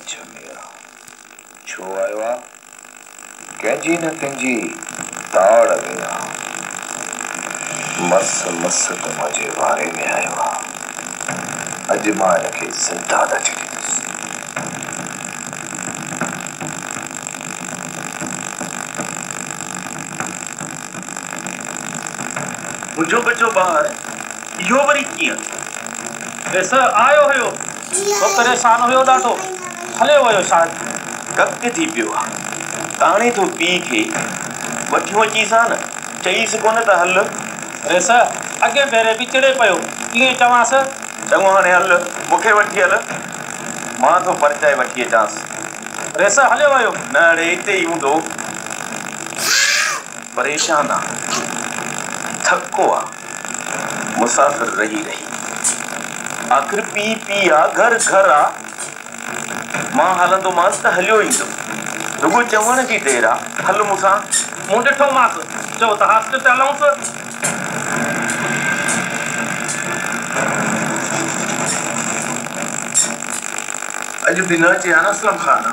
जमिया छो आयो आहे कंहिंजी न कंहिंजी ताड़ में आहे मस मस तुंहिंजे वारे में आयो आहे अॼु मां हिनखे ज़िंदा था छॾींदुसि मुंहिंजो बचो ॿार इहो वरी कीअं वैसे आयो हुयो तो परेशान हुयो ॾाढो हले वियो शायदि कक थी पियो आहे ताणे तो पीउ खे वठी अचीसां न चईसि कोन त हल वैसे अॻे भेरे बि चिड़े पियो कीअं चवांसि चङो हाणे हल मूंखे वठी हल मां तो परचाए वठी अचांसि वैसे हले वियो न अड़े हिते ई हूंदो परेशान आहे थको आहे मुसाफ़िर रही रही आख़िर पी पी आहे घर घर आहे मां हलंदोमांसि त हलियो ईंदो रुगो चवण जी देरि आहे हल मूंसां मूं ॾिठोमांसि चओ त हॉस्पिटल हलूंसि अॼु बि न अचे हा न असलम ख़ान